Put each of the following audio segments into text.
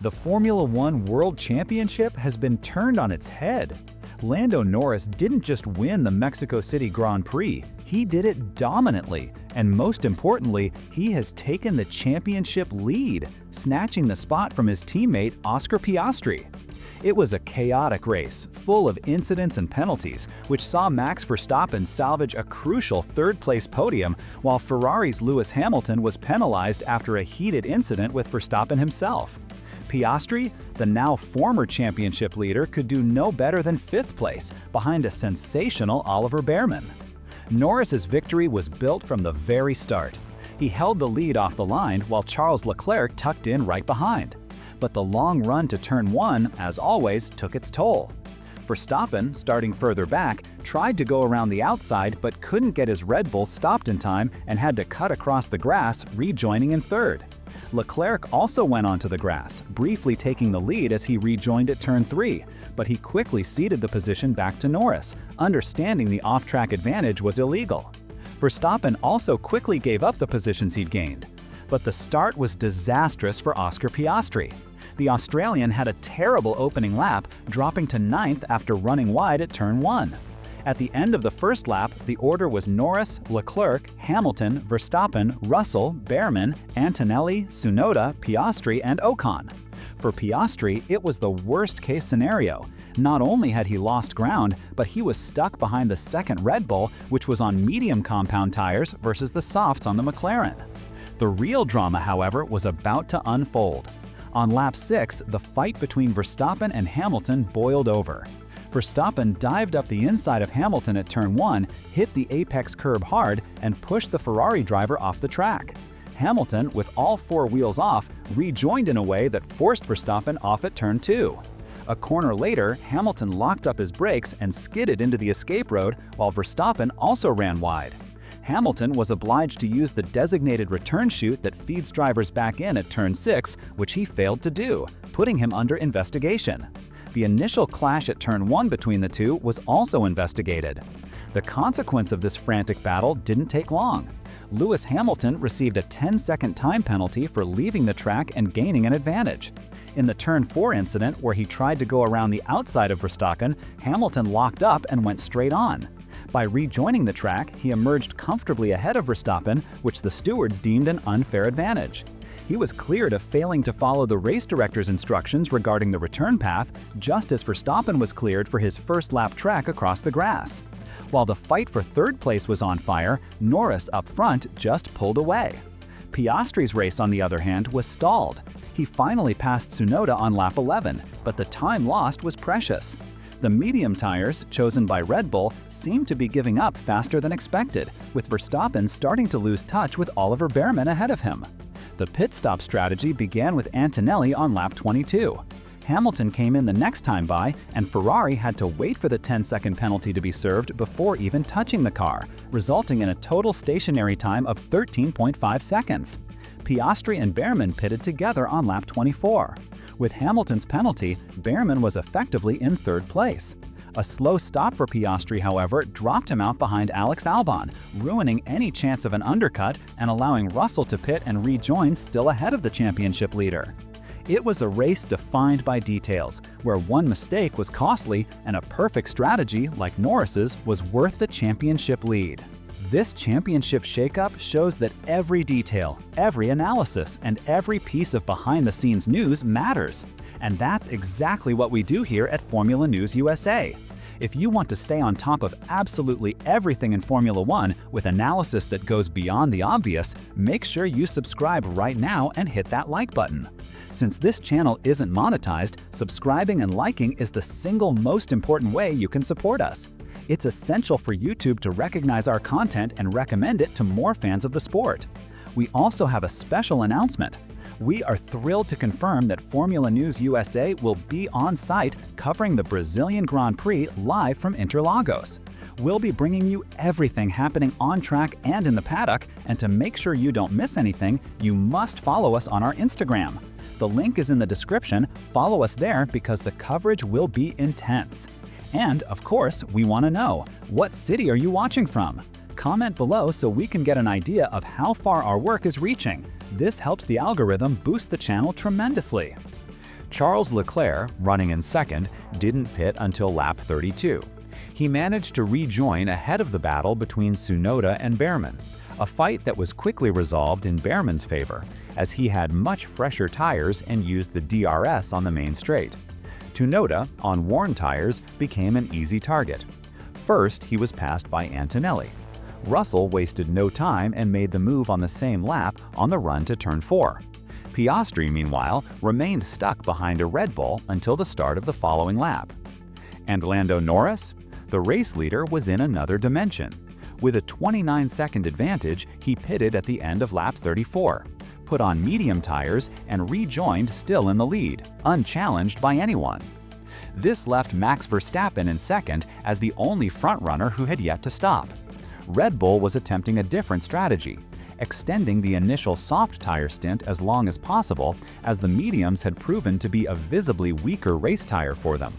The Formula One World Championship has been turned on its head. Lando Norris didn't just win the Mexico City Grand Prix, he did it dominantly, and most importantly, he has taken the championship lead, snatching the spot from his teammate Oscar Piastri. It was a chaotic race, full of incidents and penalties, which saw Max Verstappen salvage a crucial third-place podium, while Ferrari's Lewis Hamilton was penalized after a heated incident with Verstappen himself. Piastri, the now former championship leader, could do no better than 5th place, behind a sensational Oliver Bearman. Norris's victory was built from the very start. He held the lead off the line while Charles Leclerc tucked in right behind. But the long run to turn 1, as always, took its toll. Verstappen, starting further back, tried to go around the outside but couldn't get his Red Bull stopped in time and had to cut across the grass, rejoining in 3rd. Leclerc also went onto the grass, briefly taking the lead as he rejoined at turn 3, but he quickly ceded the position back to Norris, understanding the off-track advantage was illegal. Verstappen also quickly gave up the positions he'd gained. But the start was disastrous for Oscar Piastri. The Australian had a terrible opening lap, dropping to 9th after running wide at turn 1. At the end of the first lap, the order was Norris, Leclerc, Hamilton, Verstappen, Russell, Bearman, Antonelli, Tsunoda, Piastri, and Ocon. For Piastri, it was the worst-case scenario. Not only had he lost ground, but he was stuck behind the second Red Bull, which was on medium compound tires versus the softs on the McLaren. The real drama, however, was about to unfold. On lap 6, the fight between Verstappen and Hamilton boiled over. Verstappen dived up the inside of Hamilton at turn 1, hit the apex curb hard, and pushed the Ferrari driver off the track. Hamilton, with all 4 wheels off, rejoined in a way that forced Verstappen off at turn 2. A corner later, Hamilton locked up his brakes and skidded into the escape road, while Verstappen also ran wide. Hamilton was obliged to use the designated return chute that feeds drivers back in at turn 6, which he failed to do, putting him under investigation. The initial clash at turn 1 between the two was also investigated. The consequence of this frantic battle didn't take long. Lewis Hamilton received a 10-second time penalty for leaving the track and gaining an advantage. In the turn 4 incident, where he tried to go around the outside of Verstappen, Hamilton locked up and went straight on. By rejoining the track, he emerged comfortably ahead of Verstappen, which the stewards deemed an unfair advantage. He was cleared of failing to follow the race director's instructions regarding the return path, just as Verstappen was cleared for his first lap track across the grass. While the fight for 3rd place was on fire, Norris up front just pulled away. Piastri's race, on the other hand, was stalled. He finally passed Tsunoda on lap 11, but the time lost was precious. The medium tires, chosen by Red Bull, seemed to be giving up faster than expected, with Verstappen starting to lose touch with Oliver Bearman ahead of him. The pit stop strategy began with Antonelli on lap 22. Hamilton came in the next time by, and Ferrari had to wait for the 10-second penalty to be served before even touching the car, resulting in a total stationary time of 13.5 seconds. Piastri and Bearman pitted together on lap 24. With Hamilton's penalty, Bearman was effectively in 3rd place. A slow stop for Piastri, however, dropped him out behind Alex Albon, ruining any chance of an undercut and allowing Russell to pit and rejoin still ahead of the championship leader. It was a race defined by details, where one mistake was costly and a perfect strategy, like Norris's, was worth the championship lead. This championship shakeup shows that every detail, every analysis, and every piece of behind-the-scenes news matters. And that's exactly what we do here at Formula News USA. If you want to stay on top of absolutely everything in Formula One with analysis that goes beyond the obvious, make sure you subscribe right now and hit that like button. Since this channel isn't monetized, subscribing and liking is the single most important way you can support us. It's essential for YouTube to recognize our content and recommend it to more fans of the sport. We also have a special announcement. We are thrilled to confirm that Formula News USA will be on site covering the Brazilian Grand Prix live from Interlagos. We'll be bringing you everything happening on track and in the paddock, and to make sure you don't miss anything, you must follow us on our Instagram. The link is in the description. Follow us there because the coverage will be intense. And, of course, we want to know, what city are you watching from? Comment below so we can get an idea of how far our work is reaching. This helps the algorithm boost the channel tremendously. Charles Leclerc, running in second, didn't pit until lap 32. He managed to rejoin ahead of the battle between Tsunoda and Behrman, a fight that was quickly resolved in Behrman's favor, as he had much fresher tires and used the DRS on the main straight. Tsunoda, on worn tires, became an easy target. First, he was passed by Antonelli. Russell wasted no time and made the move on the same lap on the run to turn 4. Piastri, meanwhile, remained stuck behind a Red Bull until the start of the following lap. And Lando Norris? The race leader was in another dimension. With a 29-second advantage, he pitted at the end of lap 34, put on medium tires, and rejoined still in the lead, unchallenged by anyone. This left Max Verstappen in second as the only frontrunner who had yet to stop. Red Bull was attempting a different strategy, extending the initial soft tire stint as long as possible, as the mediums had proven to be a visibly weaker race tire for them.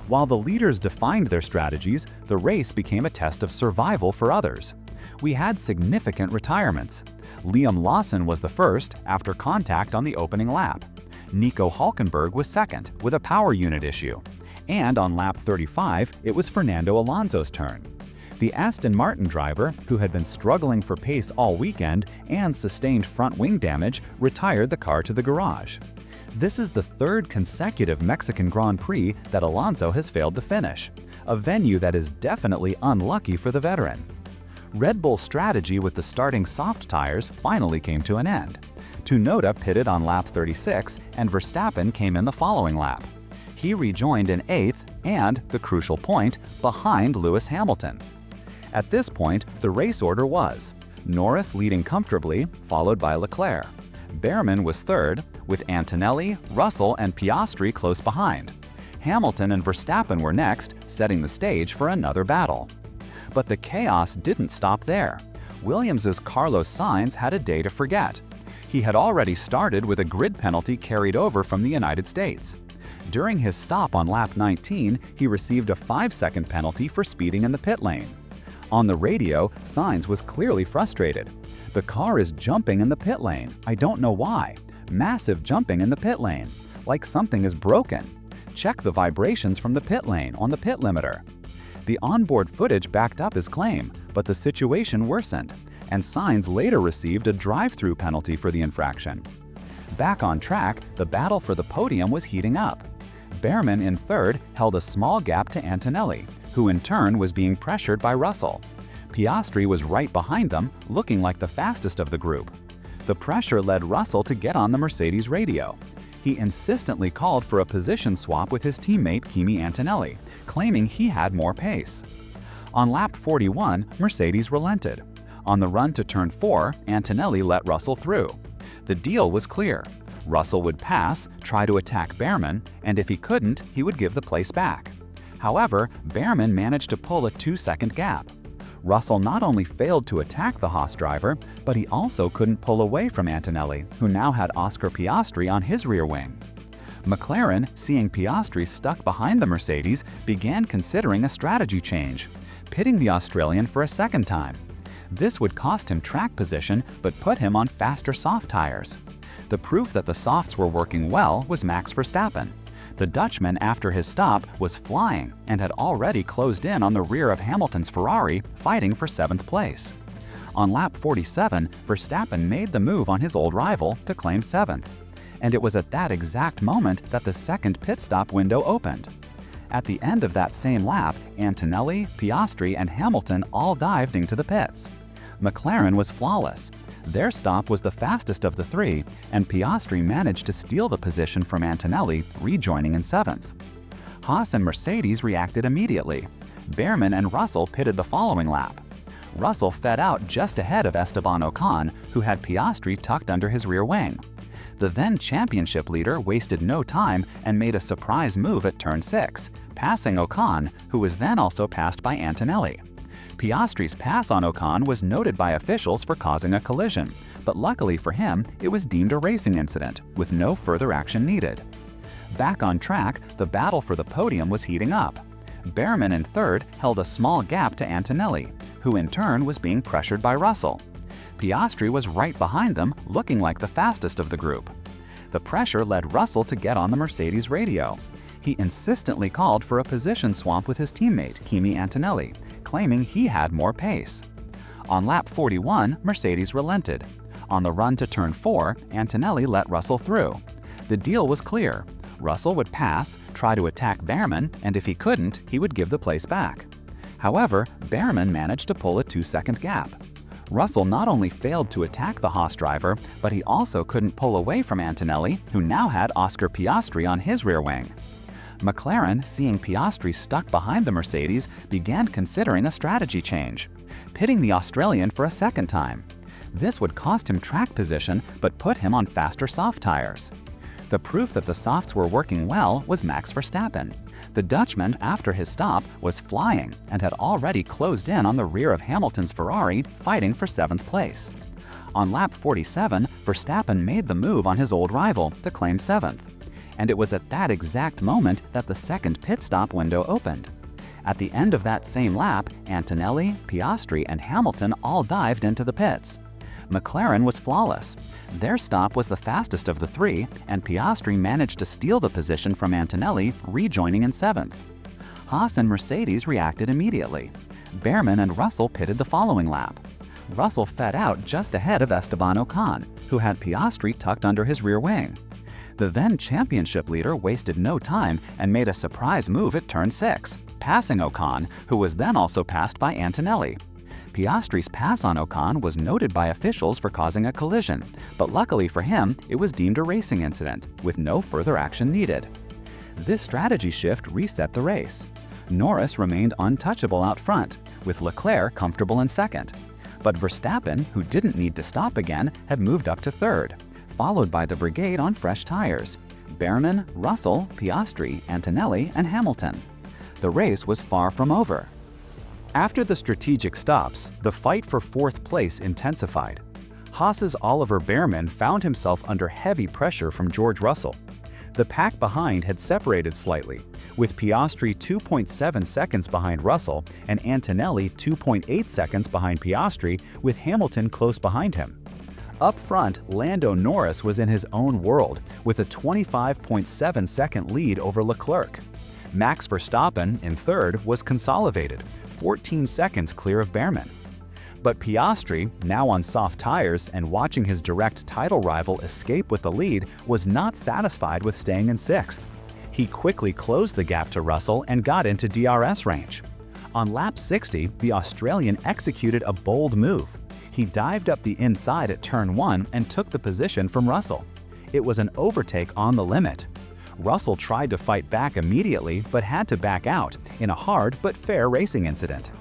While the leaders defined their strategies, the race became a test of survival for others. We had significant retirements. Liam Lawson was the first, after contact on the opening lap. Nico Hülkenberg was second, with a power unit issue. And on lap 35, it was Fernando Alonso's turn. The Aston Martin driver, who had been struggling for pace all weekend and sustained front wing damage, retired the car to the garage. This is the third consecutive Mexican Grand Prix that Alonso has failed to finish, a venue that is definitely unlucky for the veteran. Red Bull's strategy with the starting soft tires finally came to an end. Tsunoda pitted on lap 36 and Verstappen came in the following lap. He rejoined in 8th and, the crucial point, behind Lewis Hamilton. At this point, the race order was Norris leading comfortably, followed by Leclerc. Behrman was third, with Antonelli, Russell, and Piastri close behind. Hamilton and Verstappen were next, setting the stage for another battle. But the chaos didn't stop there. Williams's Carlos Sainz had a day to forget. He had already started with a grid penalty carried over from the United States. During his stop on lap 19, he received a 5-second penalty for speeding in the pit lane. On the radio, Sainz was clearly frustrated. "The car is jumping in the pit lane. I don't know why. Massive jumping in the pit lane. Like something is broken. Check the vibrations from the pit lane on the pit limiter." The onboard footage backed up his claim, but the situation worsened, and Sainz later received a drive-through penalty for the infraction. Back on track, the battle for the podium was heating up. Behrman in third held a small gap to Antonelli, who in turn was being pressured by Russell. Piastri was right behind them, looking like the fastest of the group. The pressure led Russell to get on the Mercedes radio. He insistently called for a position swap with his teammate Kimi Antonelli, claiming he had more pace. On lap 41, Mercedes relented. On the run to turn 4, Antonelli let Russell through. The deal was clear. Russell would pass, try to attack Behrman, and if he couldn't, he would give the place back. However, Behrman managed to pull a 2-second gap. Russell not only failed to attack the Haas driver, but he also couldn't pull away from Antonelli, who now had Oscar Piastri on his rear wing. McLaren, seeing Piastri stuck behind the Mercedes, began considering a strategy change, pitting the Australian for a second time. This would cost him track position, but put him on faster soft tires. The proof that the softs were working well was Max Verstappen. The Dutchman, after his stop, was flying and had already closed in on the rear of Hamilton's Ferrari, fighting for 7th place. On lap 47, Verstappen made the move on his old rival to claim 7th. And it was at that exact moment that the second pit stop window opened. At the end of that same lap, Antonelli, Piastri, and Hamilton all dived into the pits. McLaren was flawless. Their stop was the fastest of the three, and Piastri managed to steal the position from Antonelli, rejoining in 7th. Haas and Mercedes reacted immediately. Behrman and Russell pitted the following lap. Russell fed out just ahead of Esteban Ocon, who had Piastri tucked under his rear wing. The then championship leader wasted no time and made a surprise move at turn 6, passing Ocon, who was then also passed by Antonelli. Piastri's pass on Ocon was noted by officials for causing a collision, but luckily for him, it was deemed a racing incident, with no further action needed. Back on track, the battle for the podium was heating up. Behrman in third held a small gap to Antonelli, who in turn was being pressured by Russell. Piastri was right behind them, looking like the fastest of the group. The pressure led Russell to get on the Mercedes radio. He insistently called for a position swap with his teammate, Kimi Antonelli, claiming he had more pace. On lap 41, Mercedes relented. On the run to turn 4, Antonelli let Russell through. The deal was clear. Russell would pass, try to attack Behrman, and if he couldn't, he would give the place back. However, Behrman managed to pull a 2-second gap. Russell not only failed to attack the Haas driver, but he also couldn't pull away from Antonelli, who now had Oscar Piastri on his rear wing. McLaren, seeing Piastri stuck behind the Mercedes, began considering a strategy change, pitting the Australian for a second time. This would cost him track position, but put him on faster soft tires. The proof that the softs were working well was Max Verstappen. The Dutchman, after his stop, was flying and had already closed in on the rear of Hamilton's Ferrari, fighting for 7th place. On lap 47, Verstappen made the move on his old rival to claim 7th. And it was at that exact moment that the second pit stop window opened. At the end of that same lap, Antonelli, Piastri, and Hamilton all dived into the pits. McLaren was flawless. Their stop was the fastest of the three, and Piastri managed to steal the position from Antonelli, rejoining in 7th. Haas and Mercedes reacted immediately. Behrman and Russell pitted the following lap. Russell fed out just ahead of Esteban Ocon, who had Piastri tucked under his rear wing. The then championship leader wasted no time and made a surprise move at turn 6, passing Ocon, who was then also passed by Antonelli. Piastri's pass on Ocon was noted by officials for causing a collision, but luckily for him, it was deemed a racing incident, with no further action needed. This strategy shift reset the race. Norris remained untouchable out front, with Leclerc comfortable in 2nd. But Verstappen, who didn't need to stop again, had moved up to 3rd, followed by the brigade on fresh tires: Behrman, Russell, Piastri, Antonelli, and Hamilton. The race was far from over. After the strategic stops, the fight for 4th place intensified. Haas's Oliver Behrman found himself under heavy pressure from George Russell. The pack behind had separated slightly, with Piastri 2.7 seconds behind Russell and Antonelli 2.8 seconds behind Piastri, with Hamilton close behind him. Up front, Lando Norris was in his own world, with a 25.7-second lead over Leclerc. Max Verstappen, in 3rd, was consolidated, 14 seconds clear of Behrman. But Piastri, now on soft tires and watching his direct title rival escape with the lead, was not satisfied with staying in 6th. He quickly closed the gap to Russell and got into DRS range. On lap 60, the Australian executed a bold move. He dived up the inside at turn 1 and took the position from Russell. It was an overtake on the limit. Russell tried to fight back immediately but had to back out in a hard but fair racing incident.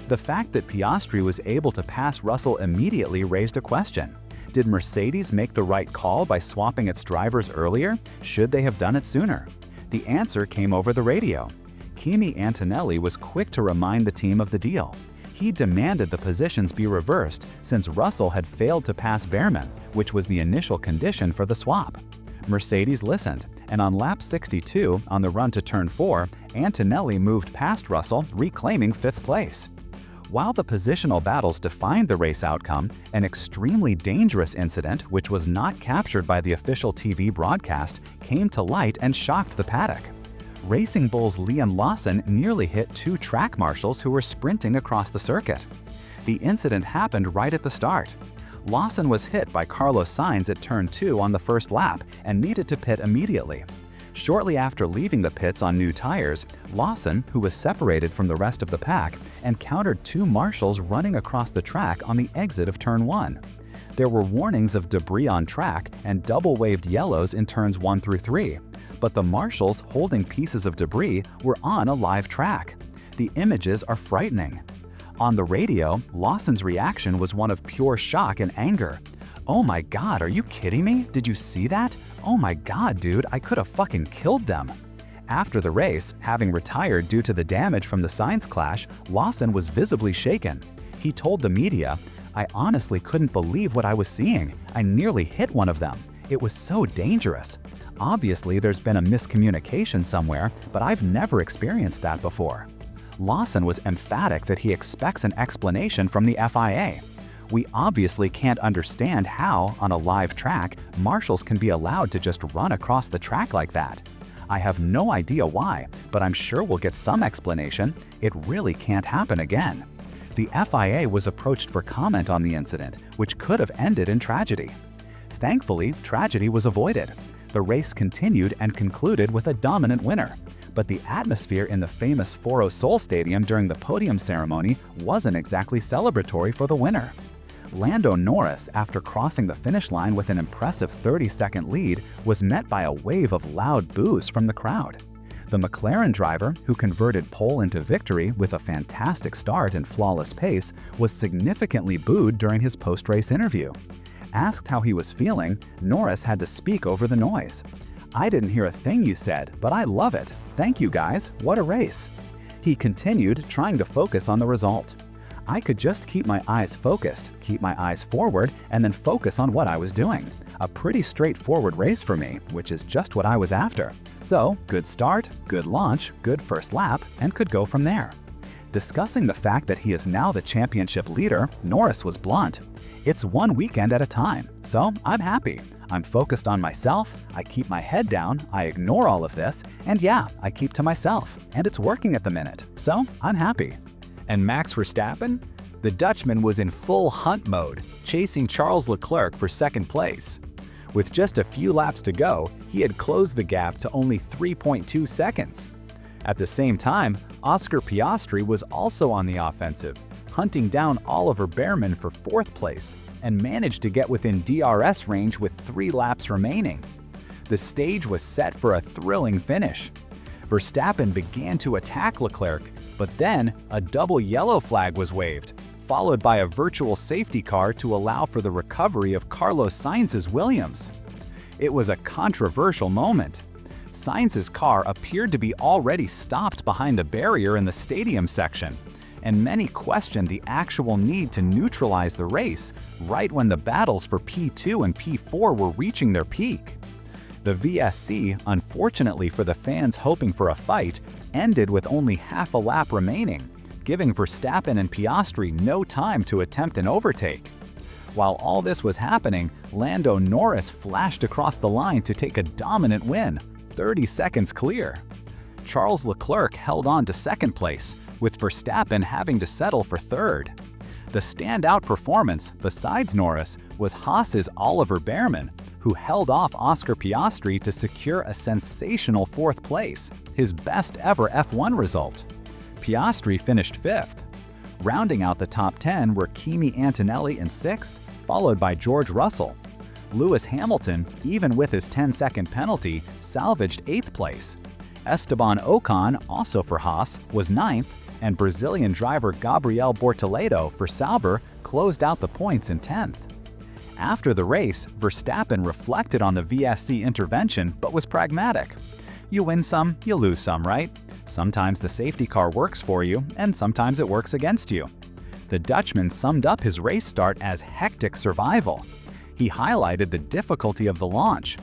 The fact that Piastri was able to pass Russell immediately raised a question. Did Mercedes make the right call by swapping its drivers earlier? Should they have done it sooner? The answer came over the radio. Kimi Antonelli was quick to remind the team of the deal. He demanded the positions be reversed since Russell had failed to pass Behrman, which was the initial condition for the swap. Mercedes listened, and on lap 62, on the run to turn 4, Antonelli moved past Russell, reclaiming 5th place. While the positional battles defined the race outcome, an extremely dangerous incident, which was not captured by the official TV broadcast, came to light and shocked the paddock. Racing Bull's Liam Lawson nearly hit 2 track marshals who were sprinting across the circuit. The incident happened right at the start. Lawson was hit by Carlos Sainz at turn 2 on the first lap and needed to pit immediately. Shortly after leaving the pits on new tires, Lawson, who was separated from the rest of the pack, encountered 2 marshals running across the track on the exit of turn 1. There were warnings of debris on track and double-waved yellows in turns 1 through 3, but the marshals holding pieces of debris were on a live track. The images are frightening. On the radio, Lawson's reaction was one of pure shock and anger. "Oh my god, are you kidding me? Did you see that? Oh my god, dude, I could have fucking killed them." After the race, having retired due to the damage from the Sainz clash, Lawson was visibly shaken. He told the media, "I honestly couldn't believe what I was seeing. I nearly hit one of them. It was so dangerous. Obviously, there's been a miscommunication somewhere, but I've never experienced that before." Lawson was emphatic that he expects an explanation from the FIA. We obviously can't understand how, on a live track, marshals can be allowed to just run across the track like that. I have no idea why, but I'm sure we'll get some explanation. It really can't happen again. The FIA was approached for comment on the incident, which could have ended in tragedy. Thankfully, tragedy was avoided. The race continued and concluded with a dominant winner. But the atmosphere in the famous Foro Sol Stadium during the podium ceremony wasn't exactly celebratory for the winner. Lando Norris, after crossing the finish line with an impressive 30-second lead, was met by a wave of loud boos from the crowd. The McLaren driver, who converted pole into victory with a fantastic start and flawless pace, was significantly booed during his post-race interview. Asked how he was feeling, Norris had to speak over the noise. "I didn't hear a thing you said, but I love it. Thank you guys, what a race." He continued, trying to focus on the result. "I could just keep my eyes focused, keep my eyes forward, and then focus on what I was doing. A pretty straightforward race for me, which is just what I was after. So, good start, good launch, good first lap, and could go from there." Discussing the fact that he is now the championship leader, Norris was blunt. "It's one weekend at a time, so I'm happy. I'm focused on myself, I keep my head down, I ignore all of this, and yeah, I keep to myself, and it's working at the minute, so I'm happy." And Max Verstappen? The Dutchman was in full hunt mode, chasing Charles Leclerc for second place. With just a few laps to go, he had closed the gap to only 3.2 seconds. At the same time, Oscar Piastri was also on the offensive, hunting down Oliver Bearman for fourth place, and managed to get within DRS range with 3 laps remaining. The stage was set for a thrilling finish. Verstappen began to attack Leclerc, but then a double yellow flag was waved, followed by a virtual safety car to allow for the recovery of Carlos Sainz's Williams. It was a controversial moment. Sainz's car appeared to be already stopped behind the barrier in the stadium section, and many questioned the actual need to neutralize the race right when the battles for P2 and P4 were reaching their peak. The VSC, unfortunately for the fans hoping for a fight, ended with only half a lap remaining, giving Verstappen and Piastri no time to attempt an overtake. While all this was happening, Lando Norris flashed across the line to take a dominant win, 30 seconds clear. Charles Leclerc held on to second place, with Verstappen having to settle for third. The standout performance, besides Norris, was Haas's Oliver Bearman, who held off Oscar Piastri to secure a sensational fourth place, his best ever F1 result. Piastri finished fifth. Rounding out the top 10 were Kimi Antonelli in sixth, followed by George Russell. Lewis Hamilton, even with his 10-second penalty, salvaged 8th place. Esteban Ocon, also for Haas, was 9th, and Brazilian driver Gabriel Bortoledo for Sauber closed out the points in 10th. After the race, Verstappen reflected on the VSC intervention but was pragmatic. You win some, you lose some, right? Sometimes the safety car works for you, and sometimes it works against you. The Dutchman summed up his race start as hectic survival. He highlighted the difficulty of the launch.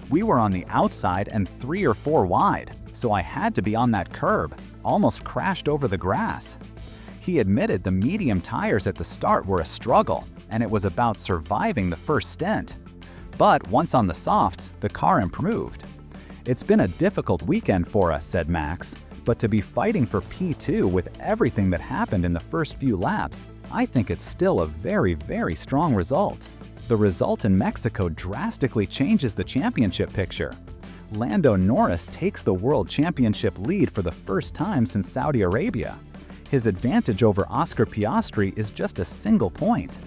"We were on the outside and 3 or 4 wide, so I had to be on that curb, almost crashed over the grass." He admitted the medium tires at the start were a struggle, and it was about surviving the first stint. But once on the softs, the car improved. "It's been a difficult weekend for us," said Max, "but to be fighting for P2 with everything that happened in the first few laps, I think it's still a very, very strong result." The result in Mexico drastically changes the championship picture. Lando Norris takes the World Championship lead for the first time since Saudi Arabia. His advantage over Oscar Piastri is just a single point.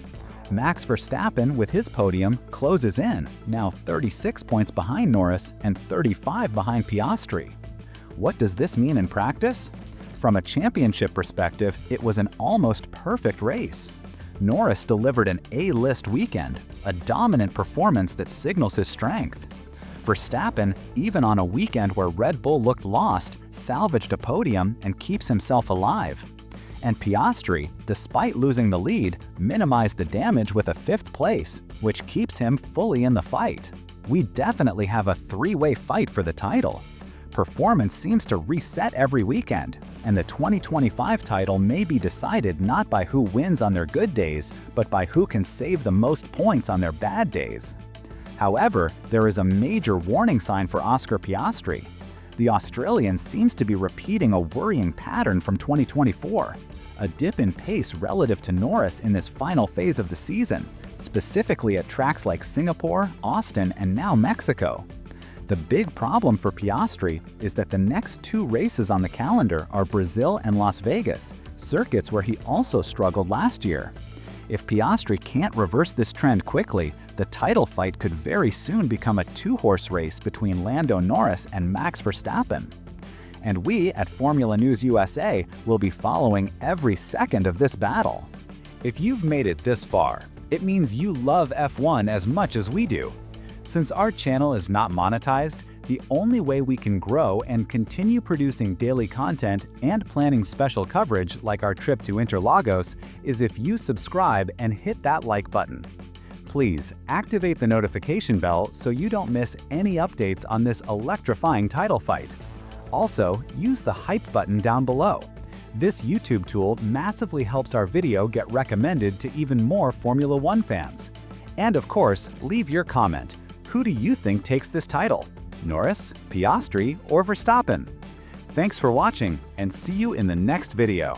Max Verstappen, with his podium, closes in, now 36 points behind Norris and 35 behind Piastri. What does this mean in practice? From a championship perspective, it was an almost perfect race. Norris delivered an A-list weekend, a dominant performance that signals his strength. Verstappen, even on a weekend where Red Bull looked lost, salvaged a podium and keeps himself alive. And Piastri, despite losing the lead, minimized the damage with a 5th place, which keeps him fully in the fight. We definitely have a 3-way fight for the title. Performance seems to reset every weekend, and the 2025 title may be decided not by who wins on their good days, but by who can save the most points on their bad days. However, there is a major warning sign for Oscar Piastri. The Australian seems to be repeating a worrying pattern from 2024, a dip in pace relative to Norris in this final phase of the season, specifically at tracks like Singapore, Austin, and now Mexico. The big problem for Piastri is that the next two races on the calendar are Brazil and Las Vegas, circuits where he also struggled last year. If Piastri can't reverse this trend quickly, the title fight could very soon become a two-horse race between Lando Norris and Max Verstappen. And we at Formula News USA will be following every second of this battle. If you've made it this far, it means you love F1 as much as we do. Since our channel is not monetized, the only way we can grow and continue producing daily content and planning special coverage like our trip to Interlagos is if you subscribe and hit that like button. Please activate the notification bell so you don't miss any updates on this electrifying title fight. Also, use the hype button down below. This YouTube tool massively helps our video get recommended to even more Formula One fans. And of course, leave your comment. Who do you think takes this title? Norris, Piastri, or Verstappen? Thanks for watching, and see you in the next video.